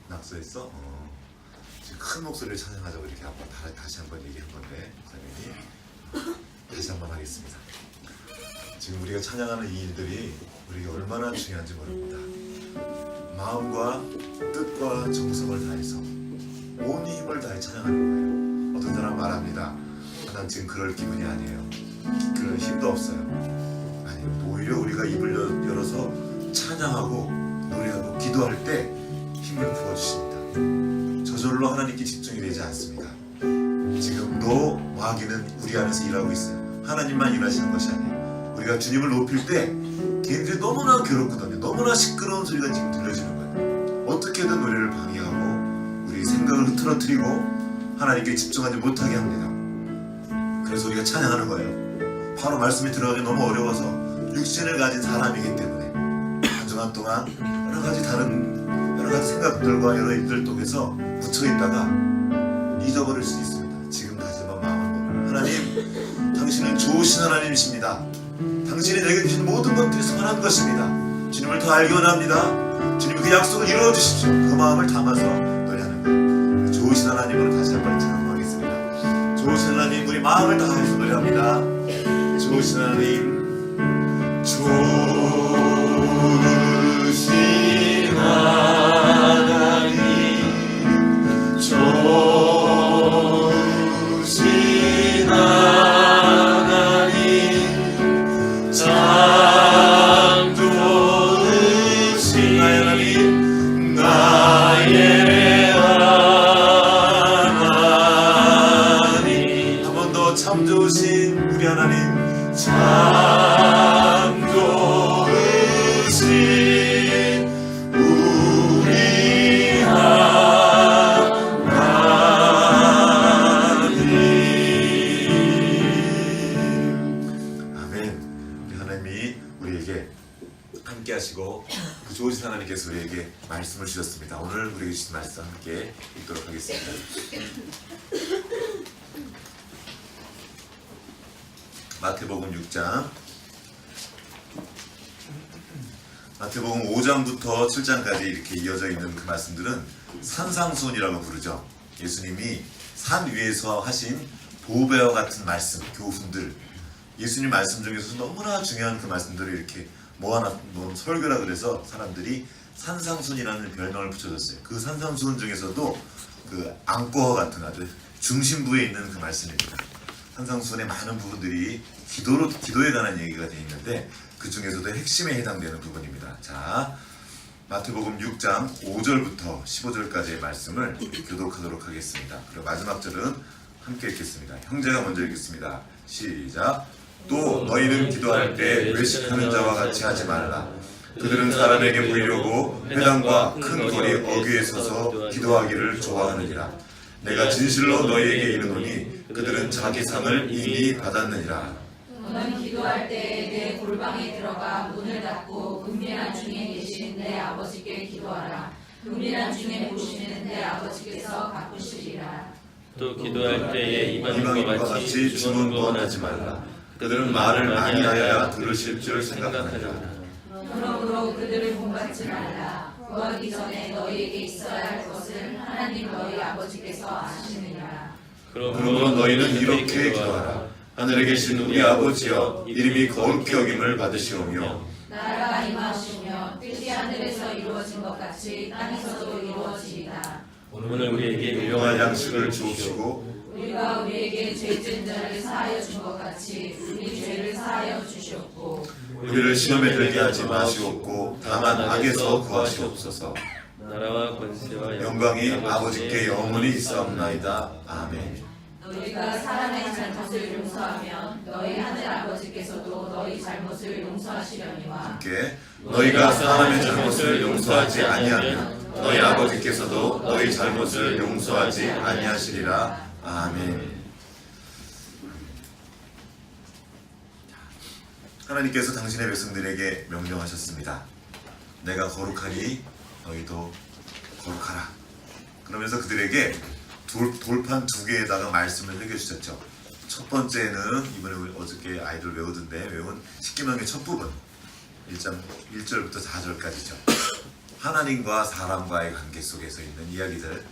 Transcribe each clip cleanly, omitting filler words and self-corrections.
낙서했어? 지금 큰 목소리를 찬양하자고 이렇게 한번 다시 한번 얘기한 건데 목사님이 다시 한번 하겠습니다. 지금 우리가 찬양하는 이 일들이 우리에게 얼마나 중요한지 모릅니다. 마음과 뜻과 정성을 다해서 온 힘을 다해 찬양하는 거예요. 어떤 사람 말합니다. 난 지금 그럴 기분이 아니에요. 그럴 힘도 없어요. 아니요, 오히려 우리가 입을 열어서 찬양하고 노래하고 기도할 때 힘을 부어주십니다. 저절로 하나님께 집중이 되지 않습니다. 지금도 마귀는 우리 안에서 일하고 있어요. 하나님만 일하시는 것이 아니에요. 우리가 주님을 높일 때 걔네들이 너무나 괴롭거든요. 너무나 시끄러운 소리가 지금 들려지는 거예요. 어떻게든 노래를 방해하고 우리 생각을 흐트러뜨리고 하나님께 집중하지 못하게 합니다. 그래서 우리가 찬양하는 거예요. 바로 말씀이 들어가기 너무 어려워서 육신을 가진 사람이기 때문에 한 주간 동안 여러 가지 생각들과 여러 일들 속에서 묻혀있다가 잊어버릴 수 있습니다. 지금 다시 한번 마음을 먹어요. 하나님, 당신은 좋으신 하나님이십니다. 당신이 내게 주신 모든 것들이 선한 것입니다. 주님을 더 알기 원합니다. 주님 그 약속을 이루어 주십시오. 그 마음을 담아서 노래하는 거예요. 좋으신 하나님으로 다시 한번 찬양하겠습니다. 좋으신 하나님, 우리 마음을 다해서 노래합니다. 좋으신 하나님, 좋으신 하나님, 좋으신 하나님, 참 좋으신 나의 하나님, 나의 하나님. 한 번 더 참 좋으신 우리 하나님, 참 좋으신 우리 하나님. 아멘. 우리 하나님이 우리에게 함께 하시고 그 좋으신 하나님께서 우리에게 말씀을 주셨습니다. 오늘 우리에게 주신 말씀 함께 읽도록 하겠습니다. 마태복음 6장, 마태복음 5장부터 7장까지 이렇게 이어져 있는 그 말씀들은 산상수훈이라고 부르죠. 예수님이 산 위에서 하신 보배와 같은 말씀, 교훈들, 예수님 말씀 중에서 너무나 중요한 그 말씀들을 이렇게 모아놓은 설교라 그래서 사람들이 산상수훈이라는 별명을 붙여줬어요. 그 산상수훈 중에서도 그 앙꼬어 같은 아주 중심부에 있는 그 말씀입니다. 산상수훈의 많은 부분들이 기도에 관한 얘기가 되어 있는데 그 중에서도 핵심에 해당되는 부분입니다. 자, 마태복음 6장 5절부터 15절까지의 말씀을 교독하도록 하겠습니다. 그리고 마지막 절은 함께 읽겠습니다. 형제가 먼저 읽겠습니다. 시작. 또 너희는 기도할 때 외식하는 자와 같이 하지 말라. 그들은 사람에게 보이려고 회당과 큰 거리 어귀에 서서 기도하기를 좋아하느니라. 내가 진실로 너희에게 이르노니 그들은 자기 상을 이미 받았느니라. 너는 기도할 때 내 골방에 들어가 문을 닫고 은밀한 중에 계신 내 아버지께 기도하라. 은밀한 중에 보시는 내 아버지께서 갚으시리라. 또 기도할 때에 이방인과 같이 주문 구원하지 말라. 그들은 말을 많이 하여야 들으실 줄 생각하느니라. 그러므로 그들을 본받지 말라. 구하기 전에 너희에게 있어야 할 것을 하나님 너희 아버지께서 아시느니라. 그러므로 너희는 이렇게 기도하라. 하늘에 계신 우리 아버지여, 이름이 거룩히 여김을 받으시오며 나라가 임하시며 뜻이 하늘에서 이루어진 것 같이 땅에서도 이루어지이다. 오늘 우리에게 일용할 일용할 양식을 주옵시고 우리가 우리에게 죄진 자를 사하여 준 것 같이 우리 죄를 사하여 주시옵고 우리를 시험에 들게 하지 마시옵고 다만 악에서 구하시옵소서. 나라와 권세와 영광이 아버지께 영원히 있사옵나이다. 아멘. 너희가 사람의 잘못을 용서하면 너희 하늘 아버지께서도 너희 잘못을 용서하시려니와 함께 너희가 사람의 잘못을 용서하지 아니하면 너희 아버지께서도 너희 잘못을 용서하지 아니하시리라. 아멘. 하나님께서 당신의 백성들에게 명령하셨습니다. 내가 거룩하니 너희도 거룩하라. 그러면서 그들에게 돌판 2개에다가 말씀을 새겨주셨죠. 첫 번째는 이번에 어저께 아이들 외우던데 외운 십계명의 첫 부분 1절부터 4절까지죠. 하나님과 사람과의 관계 속에서 있는 이야기들,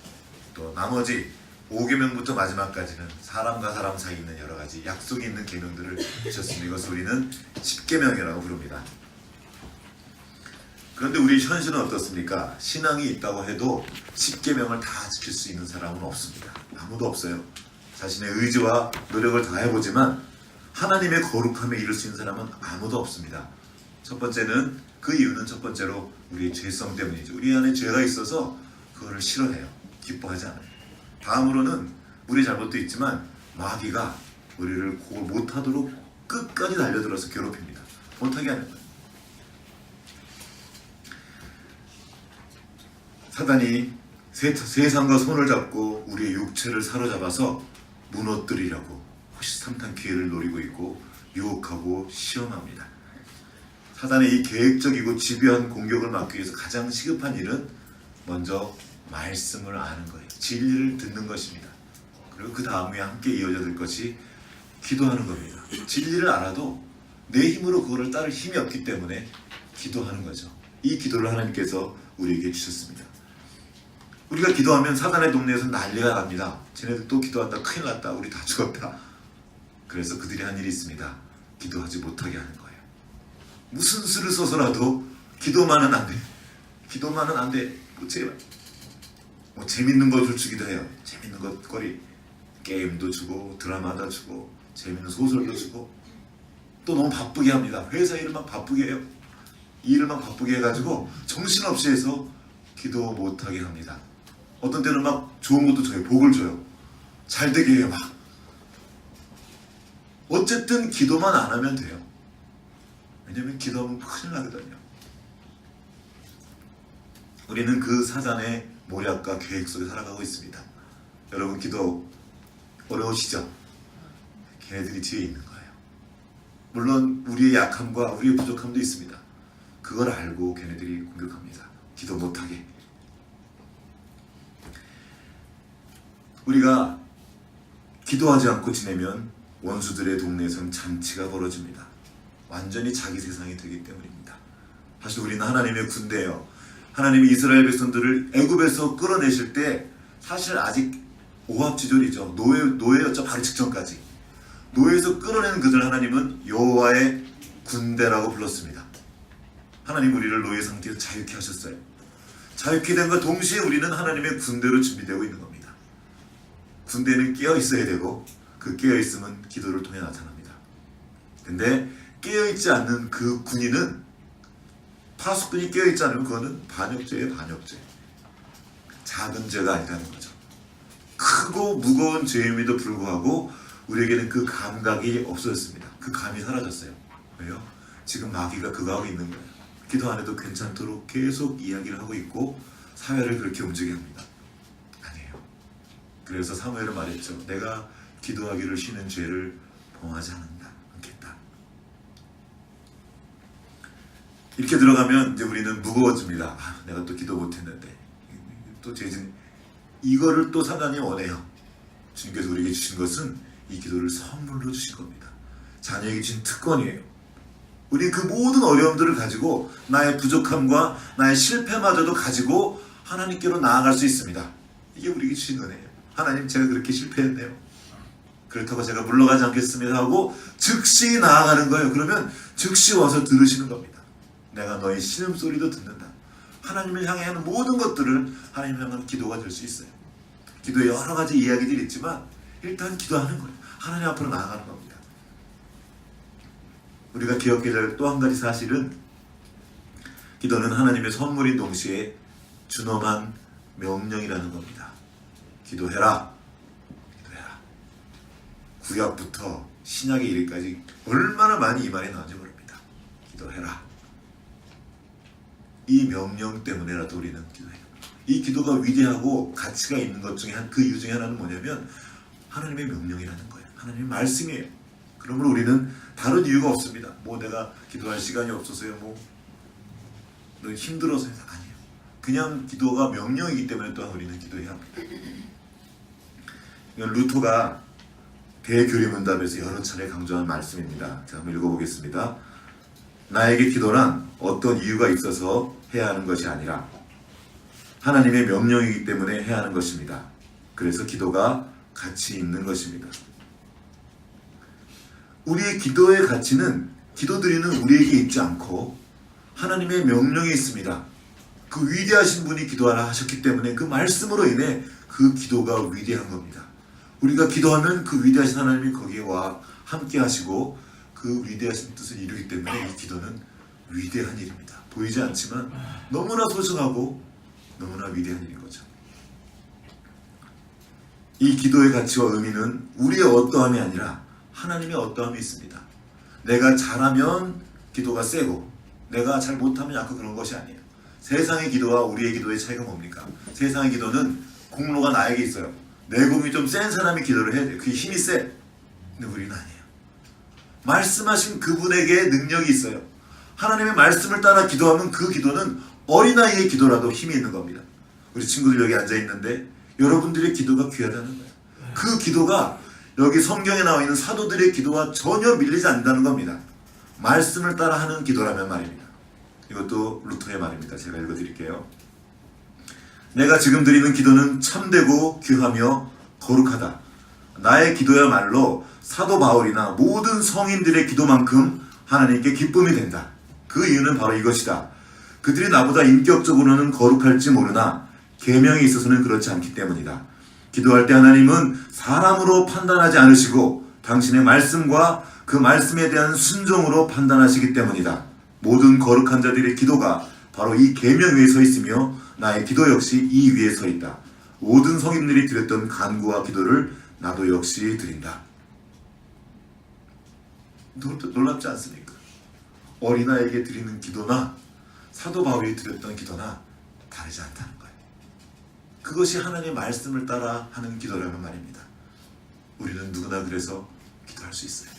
또 나머지 5계명부터 마지막까지는 사람과 사람 사이에 있는 여러 가지 약속이 있는 계명들을 주셨습니다. 이것을 우리는 10계명이라고 부릅니다. 그런데 우리 현실은 어떻습니까? 신앙이 있다고 해도 10계명을 다 지킬 수 있는 사람은 없습니다. 아무도 없어요. 자신의 의지와 노력을 다해보지만 하나님의 거룩함에 이를 수 있는 사람은 아무도 없습니다. 첫 번째는, 그 이유는 첫 번째로 우리의 죄성 때문이죠. 우리 안에 죄가 있어서 그거를 싫어해요. 기뻐하지 않아요. 다음으로는 우리 잘못도 있지만 마귀가 우리를 그걸 못하도록 끝까지 달려들어서 괴롭힙니다. 못하게 하는 거예요. 사단이 세상과 손을 잡고 우리의 육체를 사로잡아서 무너뜨리려고 호시탐탐 기회를 노리고 있고 유혹하고 시험합니다. 사단의 이 계획적이고 집요한 공격을 막기 위해서 가장 시급한 일은 먼저 말씀을 아는 거예요. 진리를 듣는 것입니다. 그리고 그 다음에 함께 이어져 들 것이 기도하는 겁니다. 진리를 알아도 내 힘으로 그거를 따를 힘이 없기 때문에 기도하는 거죠. 이 기도를 하나님께서 우리에게 주셨습니다. 우리가 기도하면 사단의 동네에서 난리가 납니다. 쟤네들 또 기도한다, 큰일 났다, 우리 다 죽었다. 그래서 그들이 한 일이 있습니다. 기도하지 못하게 하는 거예요. 무슨 수를 써서라도 기도만은 안 돼. 기도만은 안 돼. 제발. 재밌는 것을 주기도 해요. 재밌는 것거리. 게임도 주고, 드라마도 주고, 재밌는 소설도 주고, 또 너무 바쁘게 합니다. 회사 일을 막 바쁘게 해요. 이 일을 막 바쁘게 해가지고 정신없이 해서 기도 못하게 합니다. 어떤 때는 막 좋은 것도 줘요. 복을 줘요. 잘 되게 해요. 막. 어쨌든 기도만 안 하면 돼요. 왜냐면 기도하면 큰일 나거든요. 우리는 그 사단의 모략과 계획 속에 살아가고 있습니다. 여러분 기도 어려우시죠? 걔네들이 뒤에 있는 거예요. 물론 우리의 약함과 우리의 부족함도 있습니다. 그걸 알고 걔네들이 공격합니다. 기도 못하게. 우리가 기도하지 않고 지내면 원수들의 동네에서는 잔치가 벌어집니다. 완전히 자기 세상이 되기 때문입니다. 사실 우리는 하나님의 군대예요. 하나님이 이스라엘 백성들을 애굽에서 끌어내실 때 사실 아직 오합지졸이죠. 노예였죠. 바로 직전까지. 노예에서 끌어내는 그들 하나님은 여호와의 군대라고 불렀습니다. 하나님 우리를 노예 상태에서 자유케 하셨어요. 자유케 된과 동시에 우리는 하나님의 군대로 준비되고 있는 겁니다. 군대는 깨어 있어야 되고 그 깨어 있음은 기도를 통해 나타납니다. 근데 깨어 있지 않는 그 군인은, 파수꾼이 깨어 있지 않으면 그거는 반역죄예요. 반역죄. 작은 죄가 아니라는 거죠. 크고 무거운 죄임에도 불구하고 우리에게는 그 감각이 없어졌습니다. 그 감이 사라졌어요. 왜요? 지금 마귀가 그거 하고 있는 거예요. 기도 안 해도 괜찮도록 계속 이야기를 하고 있고 사회를 그렇게 움직이게 합니다. 아니에요. 그래서 사무엘은 말했죠. 내가 기도하기를 쉬는 죄를 범하지 않겠다. 이렇게 들어가면 이제 우리는 무거워집니다. 내가 또 기도 못했는데 또 죄진, 이거를 또 사단이 원해요. 주님께서 우리에게 주신 것은 이 기도를 선물로 주신 겁니다. 자녀에게 주신 특권이에요. 우리 그 모든 어려움들을 가지고 나의 부족함과 나의 실패마저도 가지고 하나님께로 나아갈 수 있습니다. 이게 우리에게 주신 은혜예요. 하나님, 제가 그렇게 실패했네요. 그렇다고 제가 물러가지 않겠습니다 하고 즉시 나아가는 거예요. 그러면 즉시 와서 들으시는 겁니다. 내가 너의 신음소리도 듣는다. 하나님을 향해 하는 모든 것들을 하나님을 향하는 기도가 될 수 있어요. 기도에 여러 가지 이야기들이 있지만 일단 기도하는 거예요. 하나님 앞으로 나아가는 겁니다. 우리가 기억해야 될 또 한 가지 사실은, 기도는 하나님의 선물인 동시에 준엄한 명령이라는 겁니다. 기도해라. 기도해라. 구약부터 신약에 이르기까지 얼마나 많이 이 말이 나온지 모릅니다. 기도해라. 이 명령 때문에라도 우리는 기도해요. 이 기도가 위대하고 가치가 있는 것 중에 그 이유 중에 하나는 뭐냐면 하나님의 명령이라는 거예요. 하나님의 말씀이에요. 그러므로 우리는 다른 이유가 없습니다. 뭐 내가 기도할 시간이 없어서요, 뭐 너 힘들어서요. 아니에요. 그냥 기도가 명령이기 때문에 또한 우리는 기도해야 합니다. 이건 루터가 대교리문답에서 여러 차례 강조한 말씀입니다. 제가 한번 읽어보겠습니다. 나에게 기도란 어떤 이유가 있어서 해야 하는 것이 아니라 하나님의 명령이기 때문에 해야 하는 것입니다. 그래서 기도가 가치 있는 것입니다. 우리의 기도의 가치는 기도드리는 우리에게 있지 않고 하나님의 명령에 있습니다. 그 위대하신 분이 기도하라 하셨기 때문에 그 말씀으로 인해 그 기도가 위대한 겁니다. 우리가 기도하면 그 위대하신 하나님이 거기에 와 함께 하시고 그 위대하신 뜻을 이루기 때문에 이 기도는 위대한 일입니다. 보이지 않지만 너무나 소중하고 너무나 위대한 일인 거죠. 이 기도의 가치와 의미는 우리의 어떠함이 아니라 하나님의 어떠함이 있습니다. 내가 잘하면 기도가 세고 내가 잘 못하면 약간 그런 것이 아니에요. 세상의 기도와 우리의 기도의 차이가 뭡니까? 세상의 기도는 공로가 나에게 있어요. 내공이 좀 센 사람이 기도를 해야 돼요. 그 힘이 세. 근데 우리는 아니에요. 말씀하신 그분에게 능력이 있어요. 하나님의 말씀을 따라 기도하면 그 기도는 어린아이의 기도라도 힘이 있는 겁니다. 우리 친구들 여기 앉아있는데 여러분들의 기도가 귀하다는 거예요. 그 기도가 여기 성경에 나와 있는 사도들의 기도와 전혀 밀리지 않는다는 겁니다. 말씀을 따라 하는 기도라면 말입니다. 이것도 루터의 말입니다. 제가 읽어드릴게요. 내가 지금 드리는 기도는 참되고 귀하며 거룩하다. 나의 기도야말로 사도 바울이나 모든 성인들의 기도만큼 하나님께 기쁨이 된다. 그 이유는 바로 이것이다. 그들이 나보다 인격적으로는 거룩할지 모르나 계명에 있어서는 그렇지 않기 때문이다. 기도할 때 하나님은 사람으로 판단하지 않으시고 당신의 말씀과 그 말씀에 대한 순종으로 판단하시기 때문이다. 모든 거룩한 자들의 기도가 바로 이 계명 위에 서 있으며 나의 기도 역시 이 위에 서 있다. 모든 성인들이 드렸던 간구와 기도를 나도 역시 드린다. 놀랍지 않습니까? 어린아이에게 드리는 기도나 사도 바울이 드렸던 기도나 다르지 않다는 거예요. 그것이 하나님의 말씀을 따라 하는 기도라면 말입니다. 우리는 누구나 그래서 기도할 수 있어요.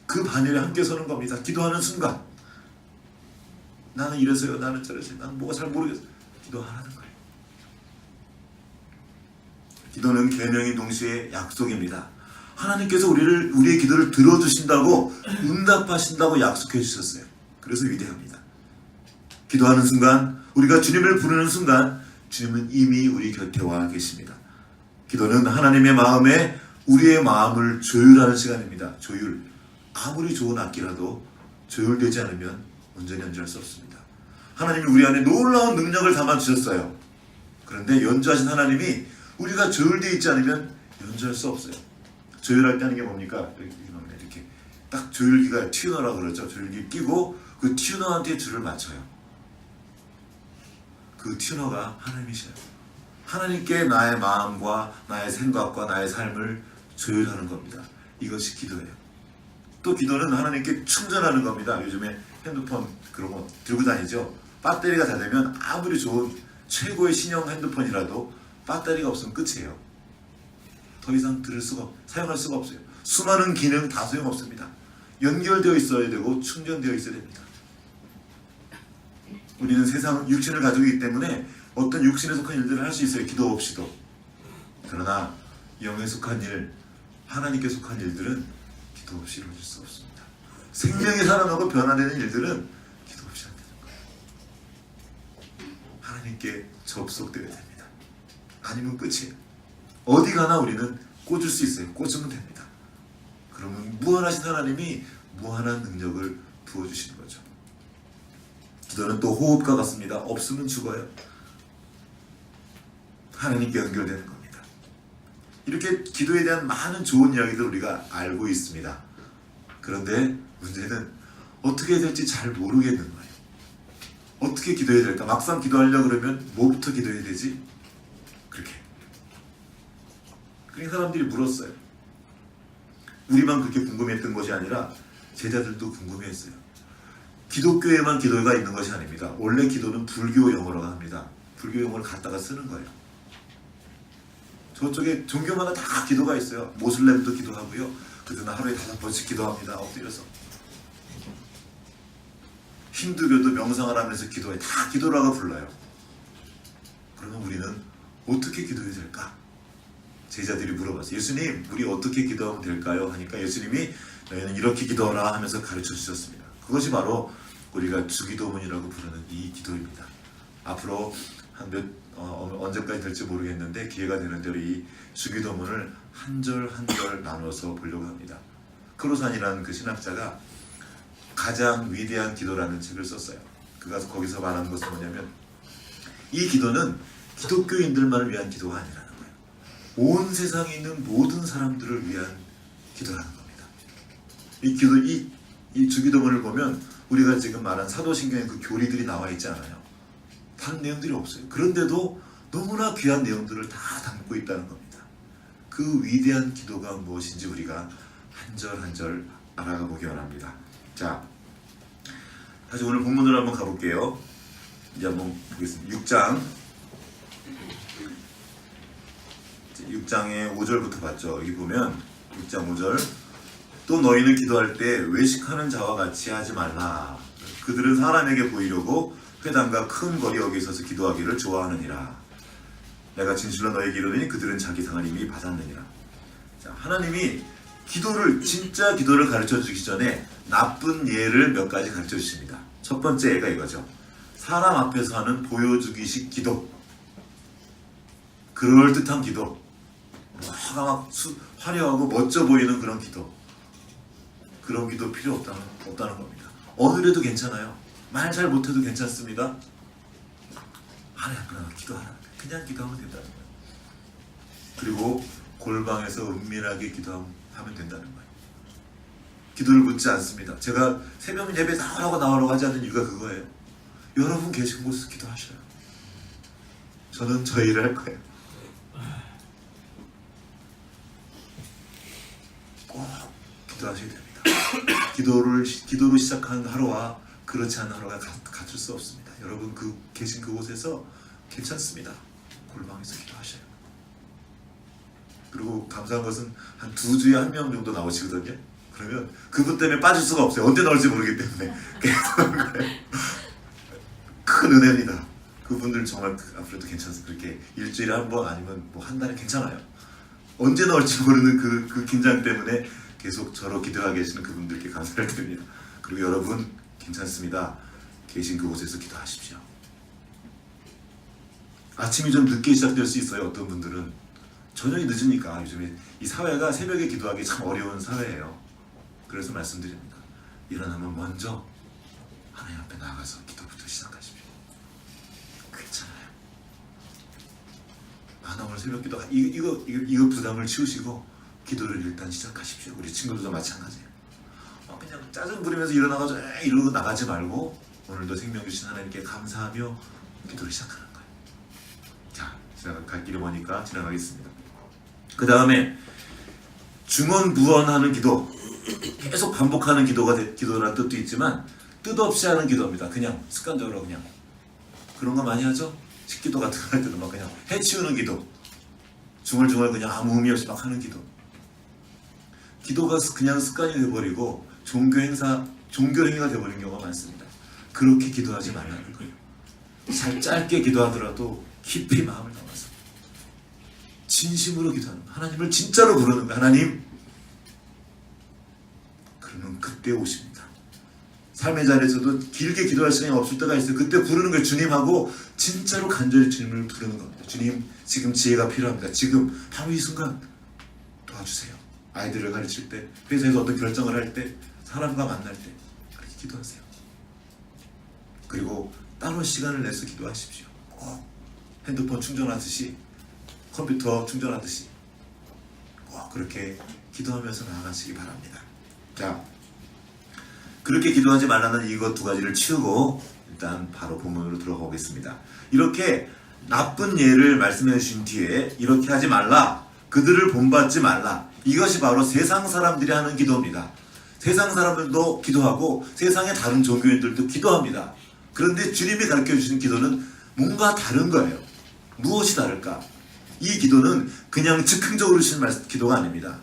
그 반열에 함께 서는 겁니다. 기도하는 순간 나는 이래서요, 나는 저래서요, 나는 뭐가 잘 모르겠어요. 기도하라는 거예요. 기도는 계명인 동시에 약속입니다. 하나님께서 우리의 기도를 들어주신다고 응답하신다고 약속해 주셨어요. 그래서 위대합니다. 기도하는 순간, 우리가 주님을 부르는 순간 주님은 이미 우리 곁에 와 계십니다. 기도는 하나님의 마음에 우리의 마음을 조율하는 시간입니다. 조율. 아무리 좋은 악기라도 조율되지 않으면 온전히 연주할 수 없습니다. 하나님이 우리 안에 놀라운 능력을 담아주셨어요. 그런데 연주하신 하나님이 우리가 조율되어 있지 않으면 연주할 수 없어요. 조율할 때 하는 게 뭡니까? 이렇게 딱 조율기가 튜너라고 그러죠. 조율기 끼고 그 튜너한테 줄을 맞춰요. 그 튜너가 하나님이셔요. 하나님께 나의 마음과 나의 생각과 나의 삶을 조율하는 겁니다. 이것이 기도예요. 또 기도는 하나님께 충전하는 겁니다. 요즘에 핸드폰 그런 거 들고 다니죠. 배터리가 다 되면 아무리 좋은 최고의 신형 핸드폰이라도 배터리가 없으면 끝이에요. 더 이상 사용할 수가 없어요. 수많은 기능 다 소용없습니다. 연결되어 있어야 되고 충전되어 있어야 됩니다. 우리는 세상 육신을 가지고 있기 때문에 어떤 육신에 속한 일들을 할 수 있어요. 기도 없이도. 그러나 영에 속한 일, 하나님께 속한 일들은 기도 없이 이루어질 수 없습니다. 생명이 살아나고 변화되는 일들은 기도 없이 안 되는 거예요. 하나님께 접속되어야 됩니다. 아니면 끝이에요. 어디 가나 우리는 꽂을 수 있어요. 꽂으면 됩니다. 그러면 무한하신 하나님이 무한한 능력을 부어주시는 거죠. 기도는 또 호흡과 같습니다. 없으면 죽어요. 하나님께 연결되는 겁니다. 이렇게 기도에 대한 많은 좋은 이야기들 우리가 알고 있습니다. 그런데 문제는 어떻게 해야 될지 잘 모르겠는 거예요. 어떻게 기도해야 될까? 막상 기도하려고 그러면 뭐부터 기도해야 되지? 그렇게. 그러니까 사람들이 물었어요. 우리만 그렇게 궁금했던 것이 아니라 제자들도 궁금해했어요. 기독교에만 기도가 있는 것이 아닙니다. 원래 기도는 불교 용어라고 합니다. 불교 용어를 갖다가 쓰는 거예요. 저쪽에 종교마다 다 기도가 있어요. 모슬렘도 기도하고요. 그들은 하루에 5번씩 기도합니다. 엎드려서. 힌두교도 명상을 하면서 기도해. 다 기도라고 불러요. 그러면 우리는 어떻게 기도해야 될까? 제자들이 물어봤어요. 예수님, 우리 어떻게 기도하면 될까요? 하니까 예수님이 너희는 이렇게 기도하라 하면서 가르쳐 주셨습니다. 그것이 바로 우리가 주기도문이라고 부르는 이 기도입니다. 앞으로 언제까지 될지 모르겠는데 기회가 되는 대로 이 주기도문을 한 절 한 절 나눠서 보려고 합니다. 크로산이라는 그 신학자가 가장 위대한 기도라는 책을 썼어요. 거기서 말하는 것은 뭐냐면 이 기도는 기독교인들만을 위한 기도가 아니라는 거예요. 온 세상에 있는 모든 사람들을 위한 기도라는 겁니다. 이 주기도문을 보면 우리가 지금 말한 사도신경의 그 교리들이 나와 있지 않아요. 다른 내용들이 없어요. 그런데도 너무나 귀한 내용들을 다 담고 있다는 겁니다. 그 위대한 기도가 무엇인지 우리가 한 절 한 절 알아가 보기 원합니다. 자, 다시 오늘 본문으로 한번 가볼게요. 이제 한번 보겠습니다. 6장의 5절부터 봤죠. 여기 보면 6장 5절, 또 너희는 기도할 때 외식하는 자와 같이 하지 말라. 그들은 사람에게 보이려고 회당과 큰 거리 여기 서서 기도하기를 좋아하느니라. 내가 진실로 너희에게 이르노니 그들은 자기 상을 이미 받았느니라. 자, 하나님이 진짜 기도를 가르쳐 주기 전에 나쁜 예를 몇 가지 가르쳐 주십니다. 첫 번째 예가 이거죠. 사람 앞에서 하는 보여주기식 기도. 그럴듯한 기도. 막 화려하고 멋져 보이는 그런 기도. 그런 기도 필요 없다는 겁니다. 어느래도 괜찮아요. 말 잘 못해도 괜찮습니다. 하나님 기도하라. 그냥 기도하면 된다는 거예요. 그리고 골방에서 은밀하게 기도하면 된다는 거예요. 기도를 묻지 않습니다. 제가 새벽 예배 나오라고 하지 않는 이유가 그거예요. 여러분 계신 곳에서 기도하셔요. 저는 저 일을 할 거예요. 꼭 기도하셔야 됩니다. 기도로 시작하는 하루와 그렇지 않은 하루가 같을 수 없습니다. 여러분 계신 그곳에서 괜찮습니다. 골방에서 기도하셔요. 그리고 감사한 것은 한 2주에 1명 정도 나오시거든요. 그러면 그분 때문에 빠질 수가 없어요. 언제 나올지 모르기 때문에 계속 하는 거예요. 큰 은혜입니다. 그분들 정말 앞으로도 괜찮습니다. 그렇게 일주일에 한 번 아니면 뭐 한 달에 괜찮아요. 언제 나올지 모르는 그 긴장 때문에 계속 저로 기도하고 계시는 그분들께 감사를 드립니다. 그리고 여러분 괜찮습니다. 계신 그곳에서 기도하십시오. 아침이 좀 늦게 시작될 수 있어요. 어떤 분들은 저녁이 늦으니까 요즘에 이 사회가 새벽에 기도하기 참 어려운 사회예요. 그래서 말씀드립니다. 일어나면 먼저 하나님 앞에 나가서 기도부터 시작하십시오. 괜찮아요. 나 오늘 새벽 기도 이거 부담을 치우시고 기도를 일단 시작하십시오. 우리 친구들도 마찬가지예요. 그냥 짜증 부리면서 일어나가지고 이러고 나가지 말고 오늘도 생명 주신 하나님께 감사하며 기도를 시작하는 거예요. 자, 갈 길이 머니까 지나가겠습니다. 그 다음에 중언부언하는 기도, 계속 반복하는 기도라는 뜻도 있지만 뜻없이 하는 기도입니다. 그냥 습관적으로 그냥 그런 거 많이 하죠. 식기도 같은 거 할 때도 막 그냥 해치우는 기도, 중얼중얼 그냥 아무 의미 없이 막 하는 기도. 기도가 그냥 습관이 돼버리고 종교 행위가 돼버린 경우가 많습니다. 그렇게 기도하지 말라는 거예요. 잘 짧게 기도하더라도 깊이 마음을 담아서 진심으로 기도하는 거예요. 하나님을 진짜로 부르는 거예요. 하나님, 그러면 그때 오십니다. 삶의 자리에서도 길게 기도할 시간이 없을 때가 있어요. 그때 부르는 거예요. 주님하고 진짜로 간절히 주님을 부르는 겁니다. 주님, 지금 지혜가 필요합니다. 지금 바로 이 순간 도와주세요. 아이들을 가르칠 때, 회사에서 어떤 결정을 할 때, 사람과 만날 때 그렇게 기도하세요. 그리고 따로 시간을 내서 기도하십시오. 꼭 핸드폰 충전하듯이, 컴퓨터 충전하듯이 꼭 그렇게 기도하면서 나아가시기 바랍니다. 자, 그렇게 기도하지 말라는 이것 2가지를 치우고 일단 바로 본문으로 들어가 보겠습니다. 이렇게 나쁜 예를 말씀해 주신 뒤에 이렇게 하지 말라, 그들을 본받지 말라, 이것이 바로 세상 사람들이 하는 기도입니다. 세상 사람들도 기도하고 세상의 다른 종교인들도 기도합니다. 그런데 주님이 가르쳐 주시는 기도는 뭔가 다른 거예요. 무엇이 다를까? 이 기도는 그냥 즉흥적으로 주시는 기도가 아닙니다.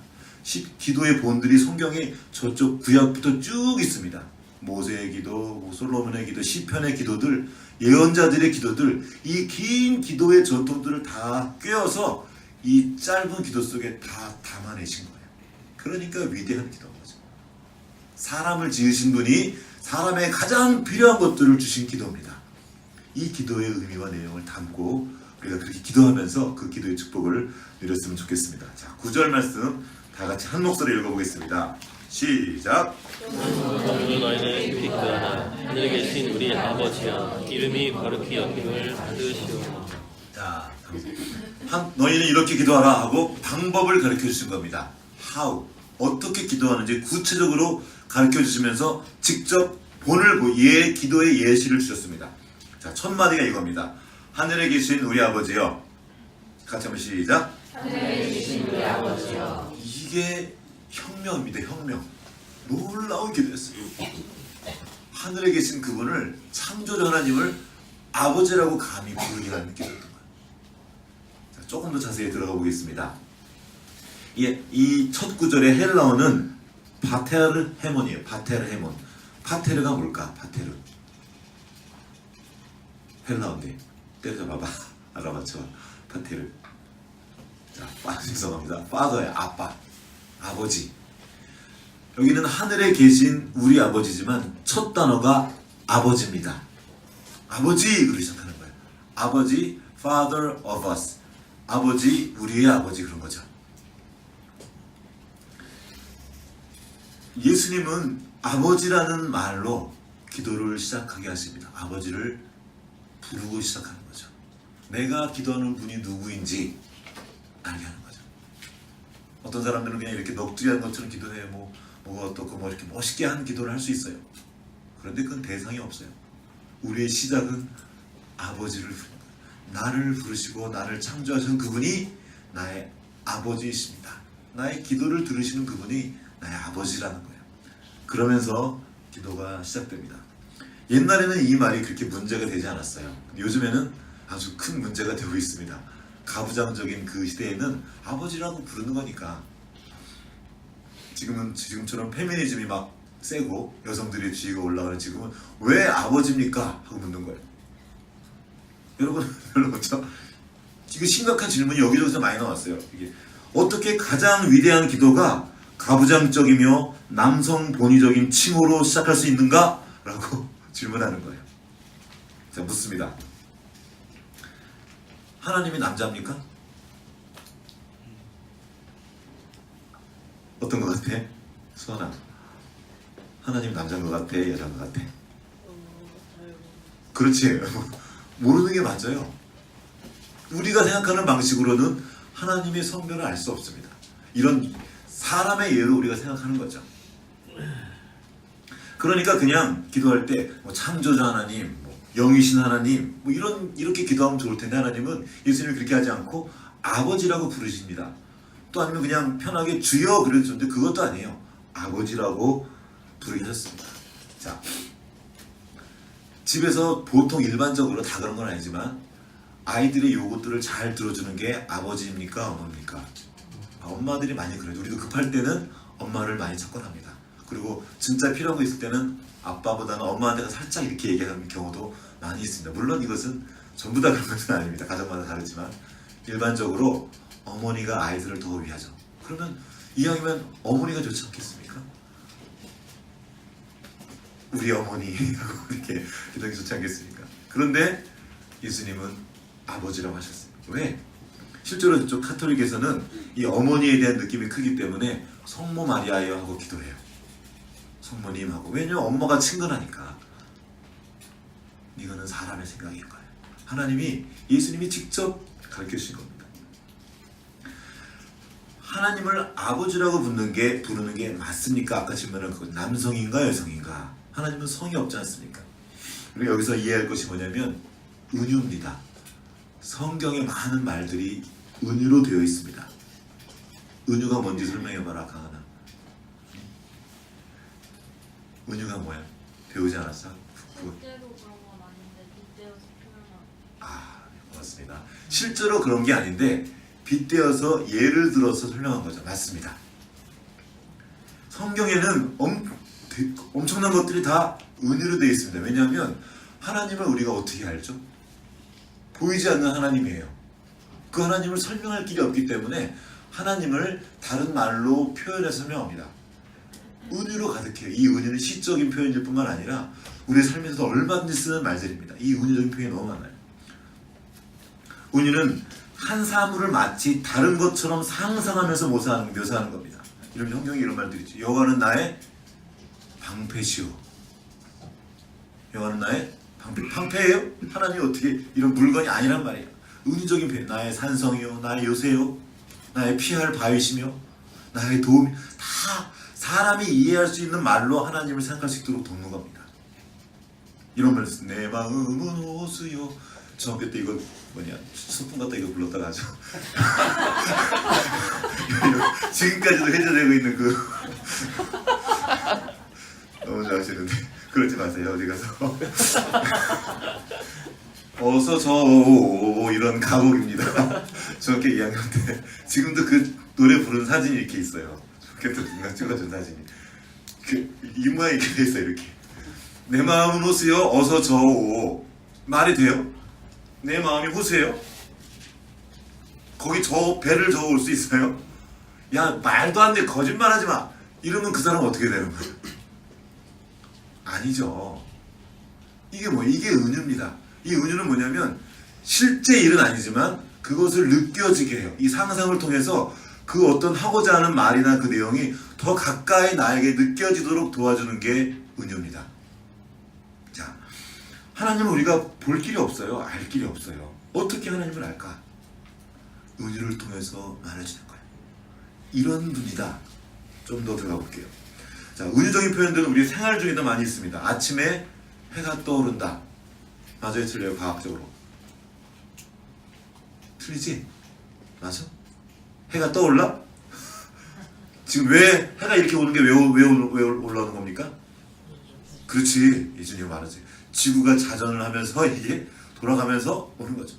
기도의 본들이 성경에 저쪽 구약부터 쭉 있습니다. 모세의 기도, 솔로몬의 기도, 시편의 기도들, 예언자들의 기도들, 이 긴 기도의 전통들을 다 꿰어서 이 짧은 기도 속에 다 담아내신 거예요. 그러니까 위대한 기도인 거죠. 사람을 지으신 분이 사람의 가장 필요한 것들을 주신 기도입니다. 이 기도의 의미와 내용을 담고 우리가 그렇게 기도하면서 그 기도의 축복을 누렸으면 좋겠습니다. 자, 9절 말씀 다 같이 한 목소리 읽어보겠습니다. 시작. 모두 너희는 기도하라. 하늘에 계신 우리 아버지여, 이름이 거룩히 여김을 받으시오. 자, 너희는 이렇게 기도하라 하고 방법을 가르쳐 주신 겁니다. How, 어떻게 기도하는지 구체적으로 가르쳐 주시면서 직접 기도의 예시를 주셨습니다. 자, 첫 마디가 이겁니다. 하늘에 계신 우리 아버지여. 같이 한번 시작. 하늘에 계신 우리 아버지여. 이게 혁명입니다. 혁명. 놀라운 기도였어요. 하늘에 계신 그분을, 창조주 하나님을 아버지라고 감히 부르게 하는 기도였던 거예요. 자, 조금 더 자세히 들어가 보겠습니다. 이 첫 구절의 헬라어는 바테르 헤몬이에요. 바테르 헤몬. 파테르가 뭘까? 파테르. 헬라어인데 때려봐봐. 알아맞혀. 파테르. 자, 죄송합니다. 파더의 아빠, 아버지. 여기는 하늘에 계신 우리 아버지지만 첫 단어가 아버지입니다. 아버지 그러시작하는 거예요. 아버지, Father of us. 아버지, 우리의 아버지 그런 거죠. 예수님은 아버지라는 말로 기도를 시작하게 하십니다. 아버지를 부르고 시작하는 거죠. 내가 기도하는 분이 누구인지 알게 하는 거죠. 어떤 사람들은 그냥 이렇게 넋두리한 것처럼 기도해 뭐가 어떻고 뭐 이렇게 멋있게 하는 기도를 할 수 있어요. 그런데 그건 대상이 없어요. 우리의 시작은 아버지를 부르는 거예요. 나를 부르시고 나를 창조하신 그분이 나의 아버지이십니다. 나의 기도를 들으시는 그분이 나의 아버지라는 거예요. 그러면서 기도가 시작됩니다. 옛날에는 이 말이 그렇게 문제가 되지 않았어요. 요즘에는 아주 큰 문제가 되고 있습니다. 가부장적인 그 시대에는 아버지라고 부르는 거니까. 지금처럼 페미니즘이 막 세고 여성들의 지위가 올라가는 지금은 왜 아버지입니까? 하고 묻는 거예요. 여러분 별로 없죠? 이거 심각한 질문이 여기저기서 많이 나왔어요. 이게 어떻게 가장 위대한 기도가 가부장적이며 남성 본위적인 칭호로 시작할 수 있는가? 라고 질문하는 거예요. 자, 묻습니다. 하나님이 남자입니까? 어떤 것 같아? 수아나, 하나님 남자인 것 같아? 여자인 것 같아? 그렇지. 모르는 게 맞아요. 우리가 생각하는 방식으로는 하나님의 성별을 알 수 없습니다. 이런 사람의 예로 우리가 생각하는 거죠. 그러니까 그냥 기도할 때 창조주 하나님, 영이신 하나님 이렇게 기도하면 좋을 텐데 하나님은 예수님이 그렇게 하지 않고 아버지라고 부르십니다. 또 아니면 그냥 편하게 주여 그러셨는데 그것도 아니에요. 아버지라고 부르셨습니다. 자, 집에서 보통 일반적으로 다 그런 건 아니지만 아이들의 요구들을 잘 들어주는 게 아버지입니까? 어머니입니까? 엄마들이 많이 그래요. 우리도 급할 때는 엄마를 많이 접근합니다. 그리고 진짜 필요한 거 있을 때는 아빠보다는 엄마한테 살짝 이렇게 얘기하는 경우도 많이 있습니다. 물론 이것은 전부 다 그런 것은 아닙니다. 가정마다 다르지만 일반적으로 어머니가 아이들을 더 위하죠. 그러면 이왕이면 어머니가 좋지 않겠습니까? 우리 어머니하고 이렇게 기도하기 좋지 않겠습니까? 그런데 예수님은 아버지라고 하셨습니다. 왜? 실제로 저쪽 카톨릭에서는 이 어머니에 대한 느낌이 크기 때문에 성모 마리아여 하고 기도해요. 성모님 하고. 왜냐면 엄마가 친근하니까. 이거는 사람의 생각인 거예요. 하나님이, 예수님이 직접 가르쳐 주신 겁니다. 하나님을 아버지라고 부르는 게 맞습니까? 아까 질문한 그 남성인가 여성인가? 하나님은 성이 없지 않습니까? 우리가 여기서 이해할 것이 뭐냐면 은유입니다. 성경의 많은 말들이 은유로 되어 있습니다. 은유가 뭔지 설명해봐라, 강하나. 은유가 뭐야? 배우지 않았어? 실제로 그런 건 아닌데 빗대어서 표현하고. 고맙습니다. 실제로 그런 게 아닌데 빗대어서 예를 들어서 설명한 거죠. 맞습니다. 성경에는 엄청난 것들이 다 은유로 되어 있습니다. 왜냐하면 하나님을 우리가 어떻게 알죠? 보이지 않는 하나님이에요. 그 하나님을 설명할 길이 없기 때문에 하나님을 다른 말로 표현해서 설명합니다. 은유로 가득해요. 이 은유는 시적인 표현일 뿐만 아니라 우리의 삶에서도 얼마든지 쓰는 말들입니다. 이 은유적인 표현이 너무 많아요. 은유는 한 사물을 마치 다른 것처럼 상상하면서 묘사하는 겁니다. 이런 성경에 이런 말들이 있죠. 여호와는 나의 방패시오. 여호와는 나의 방패예요? 하나님이 어떻게 이런 물건이 아니란 말이에요. 은유적인 표현. 나의 산성이요, 나의 요새요, 나의 피할 바위시며 나의 도움이, 다 사람이 이해할 수 있는 말로 하나님을 생각할 수 있도록 돕는 겁니다. 이런 말을 쓰. 내 마음은 호수요. 중학교 때 이거 소풍 갔다 이거 불렀다가 아주 지금까지도 회자되고 있는 그 너무 좋아하시는데 그러지 마세요. 어디 가서 어서 저 이런 가곡입니다. 중학교 2학년 때 지금도 그 노래 부른 사진이 이렇게 있어요. 중학교 때 누가 찍어준 사진이 이 모양이 이렇게 돼 있어요. 이렇게 내 마음은 호수요 어서 저오. 말이 돼요? 내 마음이 호수예요? 거기 저 배를 저어 올 수 있어요? 야 말도 안 돼 거짓말하지 마. 이러면 그 사람 어떻게 되는 거예요? 아니죠. 이게 이게 은유입니다. 이 은유는 뭐냐면 실제 일은 아니지만 그것을 느껴지게 해요. 이 상상을 통해서 그 어떤 하고자 하는 말이나 그 내용이 더 가까이 나에게 느껴지도록 도와주는 게 은유입니다. 자, 하나님은 우리가 볼 길이 없어요. 알 길이 없어요. 어떻게 하나님을 알까? 은유를 통해서 말해주는 거예요. 이런 분이다. 좀 더 들어가 볼게요. 자, 은유적인 표현들은 우리 생활 중에도 많이 있습니다. 아침에 해가 떠오른다. 맞아요, 틀려요? 과학적으로 틀리지? 맞아? 해가 떠올라? 지금 왜 해가 이렇게 오는 게 왜 올라오는 겁니까? 그렇지, 예준이가 말하지. 지구가 자전을 하면서 이게 돌아가면서 오는 거죠.